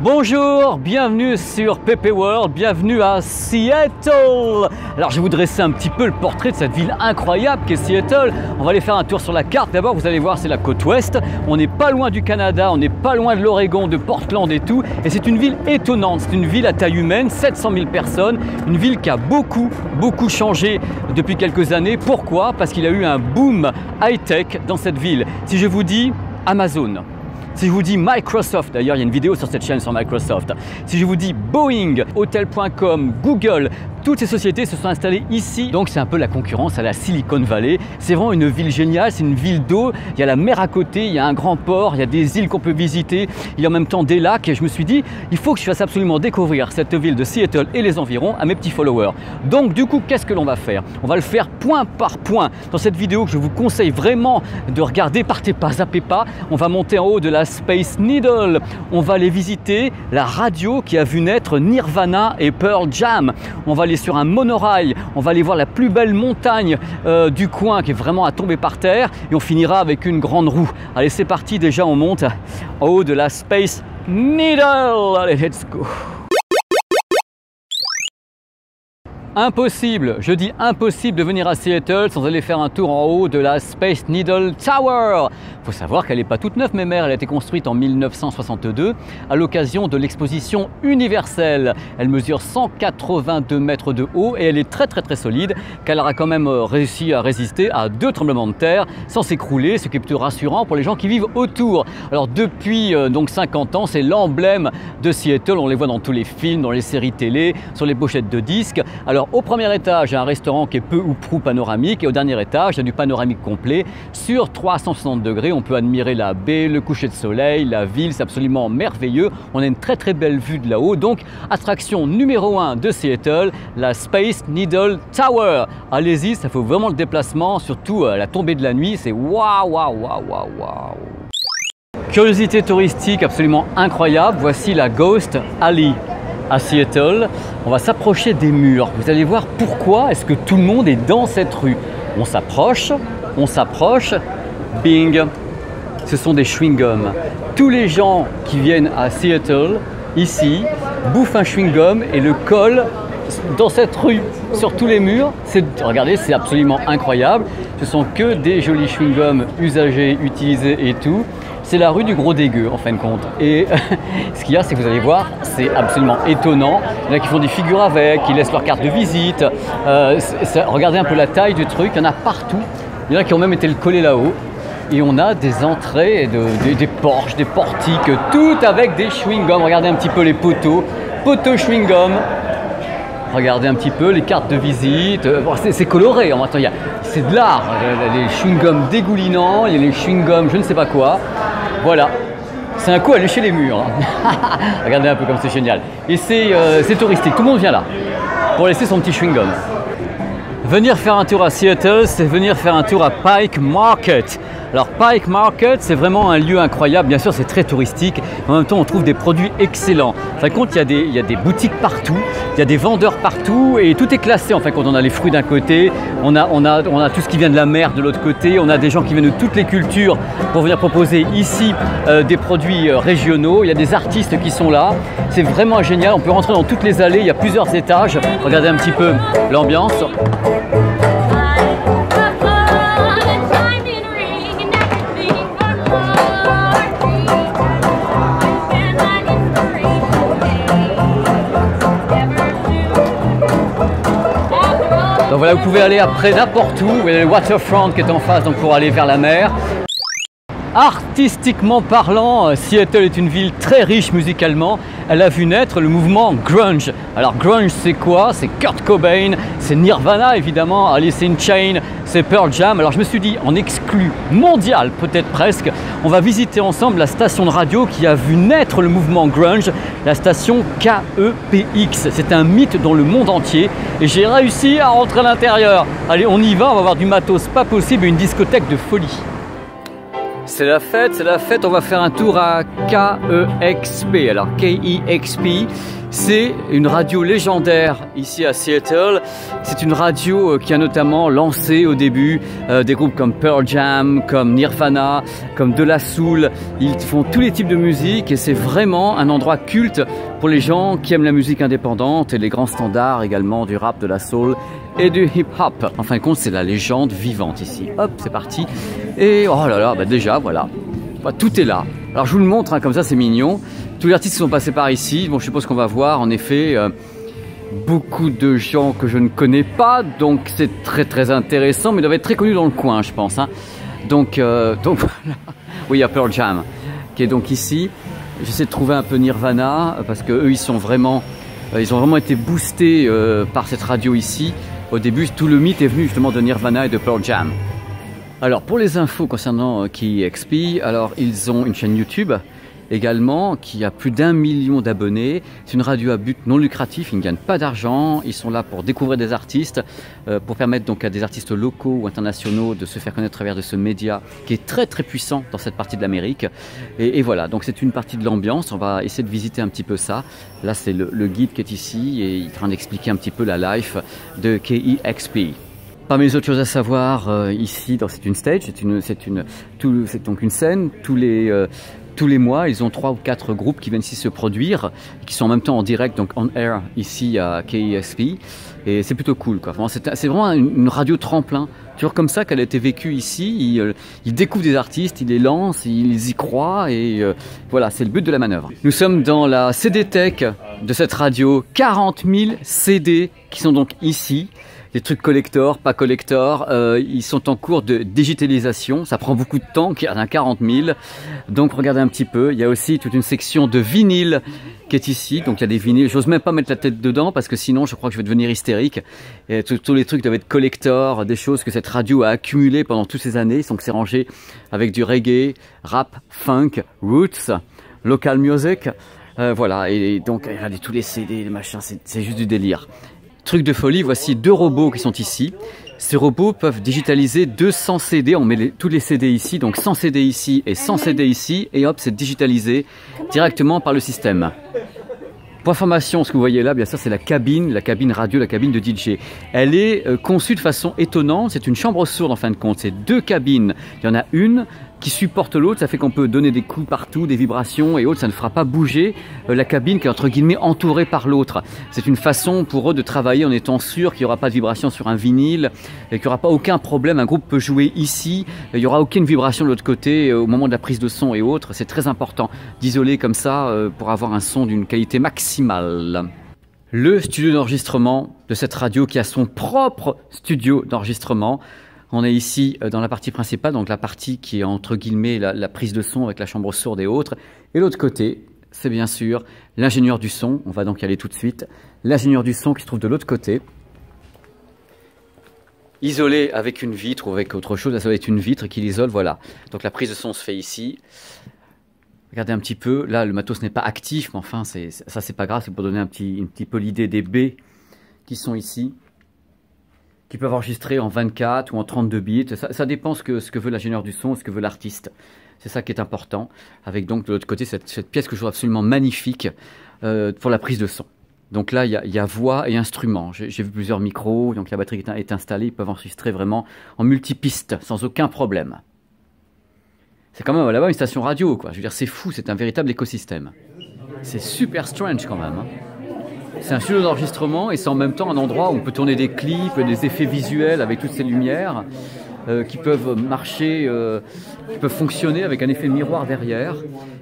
Bonjour, bienvenue sur PP World, bienvenue à Seattle. Alors je vais vous dresser un petit peu le portrait de cette ville incroyable qu'est Seattle. On va aller faire un tour sur la carte. D'abord vous allez voir, c'est la côte ouest. On n'est pas loin du Canada, on n'est pas loin de l'Oregon, de Portland et tout. Et c'est une ville étonnante, c'est une ville à taille humaine, 700 000 personnes. Une ville qui a beaucoup changé depuis quelques années. Pourquoi? Parce qu'il y a eu un boom high-tech dans cette ville. Si je vous dis Amazon, si je vous dis Microsoft, d'ailleurs il y a une vidéo sur cette chaîne sur Microsoft, si je vous dis Boeing, Hotel.com, Google, toutes ces sociétés se sont installées ici, donc c'est un peu la concurrence à la Silicon Valley. C'est vraiment une ville géniale, c'est une ville d'eau, il y a la mer à côté, il y a un grand port, il y a des îles qu'on peut visiter, il y a en même temps des lacs et je me suis dit, il faut que je fasse absolument découvrir cette ville de Seattle et les environs à mes petits followers. Donc du coup, qu'est-ce que l'on va faire? On va le faire point par point. Dans cette vidéo que je vous conseille vraiment de regarder, partez pas, zappez pas, on va monter en haut de la Space Needle, on va aller visiter la radio qui a vu naître Nirvana et Pearl Jam, on va aller sur un monorail, on va aller voir la plus belle montagne du coin qui est vraiment à tomber par terre et on finira avec une grande roue. Allez, c'est parti, déjà on monte en haut de la Space Needle. Allez, let's go. Impossible, je dis impossible de venir à Seattle sans aller faire un tour en haut de la Space Needle Tower. Il faut savoir qu'elle n'est pas toute neuve, mes mères, elle a été construite en 1962 à l'occasion de l'exposition universelle. Elle mesure 182 mètres de haut et elle est très solide car elle aura quand même réussi à résister à 2 tremblements de terre sans s'écrouler, ce qui est plutôt rassurant pour les gens qui vivent autour. Alors depuis donc 50 ans, c'est l'emblème de Seattle, on les voit dans tous les films, dans les séries télé, sur les pochettes de disques. Alors au premier étage, il y a un restaurant qui est peu ou prou panoramique et au dernier étage, il y a du panoramique complet. Sur 360 degrés, on peut admirer la baie, le coucher de soleil, la ville, c'est absolument merveilleux. On a une très belle vue de là-haut. Donc, attraction numéro 1 de Seattle, la Space Needle Tower. Allez-y, ça faut vraiment le déplacement, surtout à la tombée de la nuit, c'est waouh. Curiosité touristique absolument incroyable, voici la Ghost Alley à Seattle. On va s'approcher des murs. Vous allez voir pourquoi est-ce que tout le monde est dans cette rue. On s'approche, bing, ce sont des chewing-gums. Tous les gens qui viennent à Seattle, ici, bouffent un chewing-gum et le collent dans cette rue, sur tous les murs. Regardez, c'est absolument incroyable. Ce sont que des jolis chewing-gums usagés, utilisés et tout. C'est la rue du gros dégueu en fin de compte. Et ce qu'il y a, c'est que vous allez voir, c'est absolument étonnant. Il y en a qui font des figures avec, qui laissent leur carte de visite. Regardez un peu la taille du truc, il y en a partout. Il y en a qui ont même été le coller là-haut. Et on a des entrées, des porches, des portiques, tout avec des chewing-gums. Regardez un petit peu les poteaux chewing-gum. Regardez un petit peu les cartes de visite. Bon, c'est coloré, c'est de l'art. Il y a les chewing-gums dégoulinants, il y a les chewing-gums je ne sais pas quoi. Voilà, c'est un coup à lécher les murs. Regardez un peu comme c'est génial. Et c'est touristique, tout le monde vient là pour laisser son petit chewing-gum. Venir faire un tour à Seattle, c'est venir faire un tour à Pike Market. Alors Pike Market, c'est vraiment un lieu incroyable. Bien sûr, c'est très touristique. En même temps, on trouve des produits excellents. En fin de compte, il y a des boutiques partout, il y a des vendeurs partout et tout est classé. En fin de compte, on a les fruits d'un côté, on a tout ce qui vient de la mer de l'autre côté. On a des gens qui viennent de toutes les cultures pour venir proposer ici des produits régionaux. Il y a des artistes qui sont là. C'est vraiment génial. On peut rentrer dans toutes les allées. Il y a plusieurs étages. Regardez un petit peu l'ambiance. Donc voilà, vous pouvez aller après n'importe où. Il y a le waterfront qui est en face donc pour aller vers la mer. Artistiquement parlant, Seattle est une ville très riche musicalement. Elle a vu naître le mouvement grunge. Alors grunge, c'est quoi? C'est Kurt Cobain, c'est Nirvana évidemment, Alice in Chains, c'est Pearl Jam. Alors je me suis dit, en exclu mondial peut-être presque, on va visiter ensemble la station de radio qui a vu naître le mouvement grunge, la station KEPX. C'est un mythe dans le monde entier et j'ai réussi à rentrer à l'intérieur. Allez, on y va, on va voir du matos pas possible et une discothèque de folie. C'est la fête, on va faire un tour à KEXP. Alors KEXP, C'est une radio légendaire ici à Seattle. C'est une radio qui a notamment lancé au début des groupes comme Pearl Jam, comme Nirvana, comme De La Soul. Ils font tous les types de musique et c'est vraiment un endroit culte pour les gens qui aiment la musique indépendante et les grands standards également du rap, de la soul et du hip-hop. En fin de compte, c'est la légende vivante ici. Hop, c'est parti. Et oh là là, bah déjà, voilà. Bah, tout est là. Alors je vous le montre, hein, comme ça c'est mignon. Tous les artistes qui sont passés par ici. Bon, je suppose qu'on va voir en effet beaucoup de gens que je ne connais pas. Donc c'est très intéressant, mais ils doivent être très connus dans le coin, je pense. Hein. Donc voilà. Oui, il y a Pearl Jam qui est donc ici. J'essaie de trouver un peu Nirvana parce que eux ils ont vraiment été boostés par cette radio ici. Au début, tout le mythe est venu justement de Nirvana et de Pearl Jam. Alors pour les infos concernant KEXP, alors ils ont une chaîne YouTube également qui a plus d'1 million d'abonnés. C'est une radio à but non lucratif, ils ne gagnent pas d'argent, ils sont là pour découvrir des artistes, pour permettre donc à des artistes locaux ou internationaux de se faire connaître à travers de ce média qui est très puissant dans cette partie de l'Amérique. Et voilà, donc c'est une partie de l'ambiance, on va essayer de visiter un petit peu ça. Là c'est le guide qui est ici et il est en train d'expliquer un petit peu la life de KEXP. Parmi les autres choses à savoir, ici, c'est une stage, c'est donc une scène. Tous les mois, ils ont 3 ou 4 groupes qui viennent ici se produire, qui sont en même temps en direct, donc on air ici à KEXP. Et c'est plutôt cool, quoi. C'est vraiment une radio tremplin. Toujours comme ça qu'elle a été vécue ici. Ils découvrent des artistes, ils les lancent, ils y croient et voilà, c'est le but de la manœuvre. Nous sommes dans la CD Tech de cette radio. 40 000 CD qui sont donc ici. Des trucs collector, pas collector, ils sont en cours de digitalisation, ça prend beaucoup de temps, il y en a 40 000, donc regardez un petit peu, il y a aussi toute une section de vinyle qui est ici, donc il y a des vinyles, j'ose même pas mettre la tête dedans parce que sinon je crois que je vais devenir hystérique, et tous les trucs doivent être collector, des choses que cette radio a accumulées pendant toutes ces années, donc c'est rangé avec du reggae, rap, funk, roots, local music, voilà, et donc regardez tous les CD, les machins, c'est juste du délire. Truc de folie, voici 2 robots qui sont ici. Ces robots peuvent digitaliser 200 CD, on met tous les CD ici, donc 100 CD ici et 100 CD ici, et hop, c'est digitalisé directement par le système. Pour information, ce que vous voyez là, bien sûr, c'est la cabine radio, la cabine de DJ. Elle est conçue de façon étonnante, c'est une chambre sourde en fin de compte, c'est 2 cabines. Il y en a une qui supporte l'autre, ça fait qu'on peut donner des coups partout, des vibrations et autres, ça ne fera pas bouger la cabine qui est entre guillemets entourée par l'autre. C'est une façon pour eux de travailler en étant sûr qu'il n'y aura pas de vibration sur un vinyle, et qu'il n'y aura pas aucun problème, un groupe peut jouer ici, il n'y aura aucune vibration de l'autre côté au moment de la prise de son et autres. C'est très important d'isoler comme ça pour avoir un son d'une qualité maximale. Le studio d'enregistrement de cette radio qui a son propre studio d'enregistrement. On est ici dans la partie principale, donc la partie qui est entre guillemets la prise de son avec la chambre sourde et autres. Et l'autre côté, c'est bien sûr l'ingénieur du son. On va donc y aller tout de suite. L'ingénieur du son qui se trouve de l'autre côté. Isolé avec une vitre ou avec autre chose. Là, ça va être une vitre qui l'isole, voilà. Donc la prise de son se fait ici. Regardez un petit peu. Là, le matos n'est pas actif, mais enfin, ça c'est pas grave. C'est pour donner un petit peu l'idée des baies qui sont ici, qui peuvent enregistrer en 24 ou en 32 bits. Ça dépend ce que veut l'ingénieur du son, ce que veut l'artiste. C'est ça qui est important. Avec donc de l'autre côté cette pièce que je trouve absolument magnifique pour la prise de son. Donc là, il y a voix et instruments. J'ai vu plusieurs micros, donc la batterie est installée. Ils peuvent enregistrer vraiment en multipiste, sans aucun problème. C'est quand même là-bas une station radio, quoi. Je veux dire, c'est fou, c'est un véritable écosystème. C'est super strange quand même, hein. C'est un studio d'enregistrement et c'est en même temps un endroit où on peut tourner des clips, des effets visuels avec toutes ces lumières qui peuvent marcher, qui peuvent fonctionner avec un effet miroir derrière.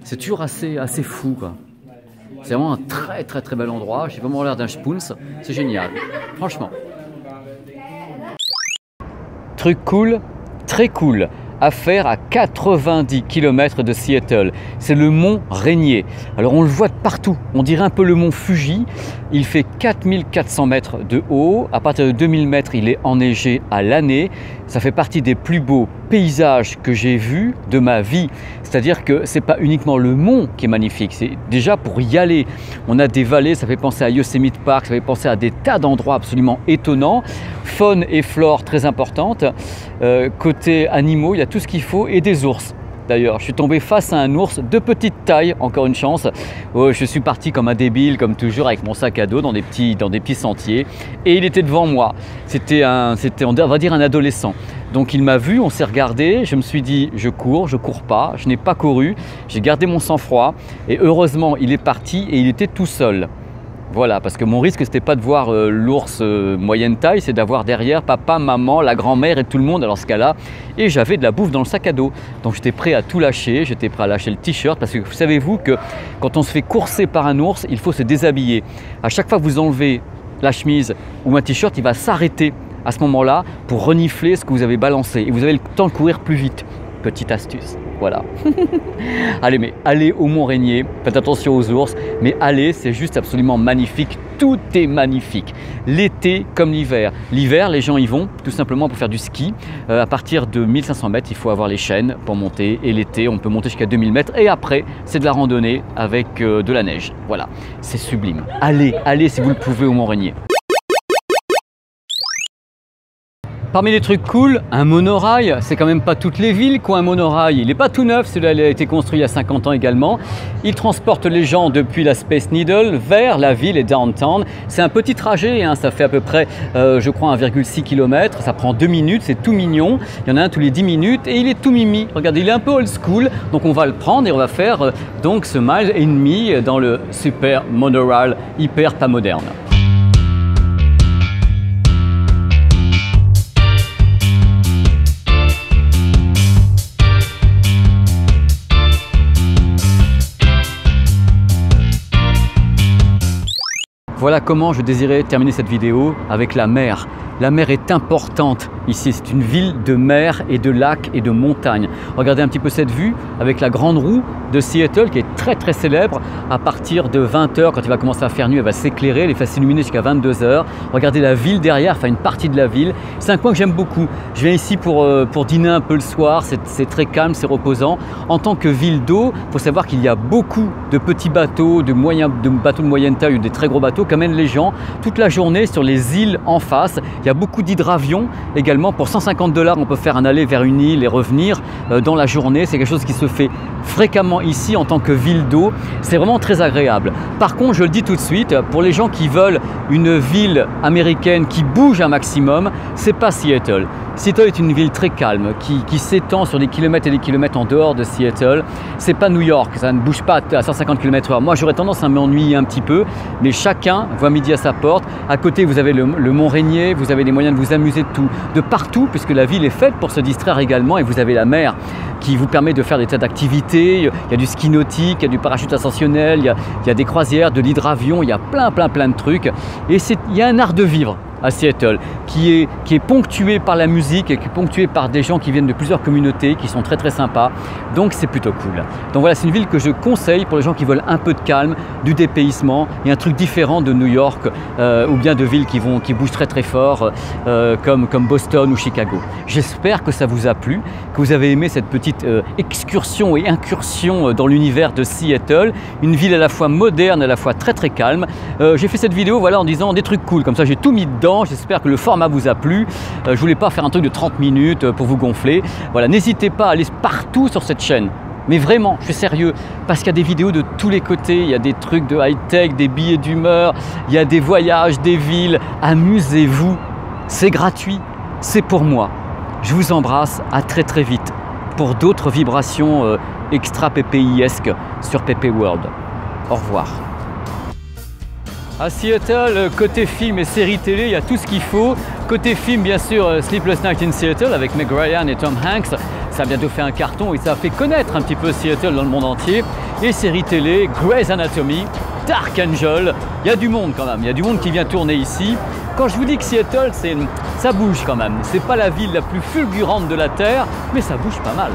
C'est toujours assez fou, quoi. C'est vraiment un très bel endroit. J'ai vraiment l'air d'un spoons. C'est génial, franchement. Truc cool, très cool. À faire à 90 km de Seattle. C'est le mont Rainier. Alors on le voit de partout. On dirait un peu le mont Fuji. Il fait 4400 mètres de haut. À partir de 2000 mètres, il est enneigé à l'année. Ça fait partie des plus beaux paysages que j'ai vus de ma vie. C'est-à-dire que c'est pas uniquement le mont qui est magnifique. C'est déjà pour y aller. On a des vallées, ça fait penser à Yosemite Park, ça fait penser à des tas d'endroits absolument étonnants. Faune et flore très importantes. Côté animaux, il y a tout ce qu'il faut et des ours. d'ailleurs. Je suis tombé face à un ours de petite taille, encore une chance. Je suis parti comme un débile, comme toujours, avec mon sac à dos dans des petits sentiers. Et il était devant moi. C'était on va dire un adolescent. Donc il m'a vu, on s'est regardé, je me suis dit je cours pas, je n'ai pas couru, j'ai gardé mon sang-froid et heureusement il est parti et il était tout seul. Voilà, parce que mon risque, c'était pas de voir l'ours moyenne taille, c'est d'avoir derrière papa, maman, la grand-mère et tout le monde, alors ce cas-là. Et j'avais de la bouffe dans le sac à dos. Donc j'étais prêt à tout lâcher, j'étais prêt à lâcher le t-shirt, parce que savez-vous que quand on se fait courser par un ours, il faut se déshabiller. À chaque fois que vous enlevez la chemise ou un t-shirt, il va s'arrêter à ce moment-là pour renifler ce que vous avez balancé. Et vous avez le temps de courir plus vite. Petite astuce, voilà. Allez au Mont-Rainier, faites attention aux ours, mais allez, c'est juste absolument magnifique, tout est magnifique. L'été comme l'hiver. L'hiver, les gens y vont tout simplement pour faire du ski. À partir de 1500 mètres, il faut avoir les chaînes pour monter, et l'été, on peut monter jusqu'à 2000 mètres, et après, c'est de la randonnée avec de la neige. Voilà, c'est sublime. Allez si vous le pouvez au Mont-Rainier. Parmi les trucs cool, un monorail, c'est quand même pas toutes les villes qui ont un monorail. Il n'est pas tout neuf, celui-là a été construit il y a 50 ans également. Il transporte les gens depuis la Space Needle vers la ville et downtown. C'est un petit trajet, hein, ça fait à peu près, je crois, 1,6 km. Ça prend 2 minutes, c'est tout mignon. Il y en a un tous les 10 minutes et il est tout mimi. Regardez, il est un peu old school, donc on va le prendre et on va faire donc ce mile et demi dans le super monorail hyper pas moderne. Voilà comment je désirais terminer cette vidéo avec la mer. La mer est importante ici, c'est une ville de mer et de lacs et de montagnes. Regardez un petit peu cette vue avec la grande roue de Seattle qui est très célèbre. À partir de 20 h, quand il va commencer à faire nuit, elle va s'éclairer, elle va s'illuminer jusqu'à 22 h. Regardez la ville derrière, enfin une partie de la ville. C'est un coin que j'aime beaucoup. Je viens ici pour dîner un peu le soir, c'est très calme, c'est reposant. En tant que ville d'eau, il faut savoir qu'il y a beaucoup de petits bateaux, de bateaux de moyenne taille ou des très gros bateaux qui amènent les gens toute la journée sur les îles en face. Il y a beaucoup d'hydravions également. Pour 150 $, on peut faire un aller vers une île et revenir dans la journée. C'est quelque chose qui se fait fréquemment ici en tant que ville d'eau. C'est vraiment très agréable. Par contre, je le dis tout de suite, pour les gens qui veulent une ville américaine qui bouge un maximum, c'est pas Seattle. Seattle est une ville très calme qui s'étend sur des kilomètres et des kilomètres en dehors de Seattle. C'est pas New York, ça ne bouge pas à 150 km/h. Moi, j'aurais tendance à m'ennuyer un petit peu, mais chacun voit midi à sa porte. À côté, vous avez le Mont-Rainier, vous avez les moyens de vous amuser de partout, puisque la ville est faite pour se distraire également, et vous avez la mer qui vous permet de faire des tas d'activités. Il y a du ski nautique, il y a du parachute ascensionnel, il y a des croisières, de l'hydravion, il y a plein de trucs. Et il y a un art de vivre à Seattle qui est ponctué par la musique et qui est ponctué par des gens qui viennent de plusieurs communautés qui sont très sympas, donc c'est plutôt cool. Donc voilà, c'est une ville que je conseille pour les gens qui veulent un peu de calme, du dépaysement et un truc différent de New York ou bien de villes qui bougent très fort comme Boston ou Chicago. J'espère que ça vous a plu, que vous avez aimé cette petite excursion et incursion dans l'univers de Seattle, une ville à la fois moderne, à la fois très calme. J'ai fait cette vidéo voilà, en disant des trucs cool, comme ça j'ai tout mis dedans. J'espère que le format vous a plu. Je voulais pas faire un truc de 30 minutes pour vous gonfler. Voilà, n'hésitez pas à aller partout sur cette chaîne. Mais vraiment, je suis sérieux, parce qu'il y a des vidéos de tous les côtés, il y a des trucs de high-tech, des billets d'humeur, il y a des voyages, des villes. Amusez-vous, c'est gratuit, c'est pour moi. Je vous embrasse, à très vite pour d'autres vibrations extra PPI-esques sur PP World. Au revoir. À Seattle, côté film et séries télé, il y a tout ce qu'il faut. Côté film, bien sûr, Sleepless Night in Seattle avec Meg Ryan et Tom Hanks. Ça a bientôt fait un carton et ça a fait connaître un petit peu Seattle dans le monde entier. Et séries télé, Grey's Anatomy, Dark Angel. Il y a du monde quand même, il y a du monde qui vient tourner ici. Quand je vous dis que Seattle, ça bouge quand même. C'est pas la ville la plus fulgurante de la Terre, mais ça bouge pas mal.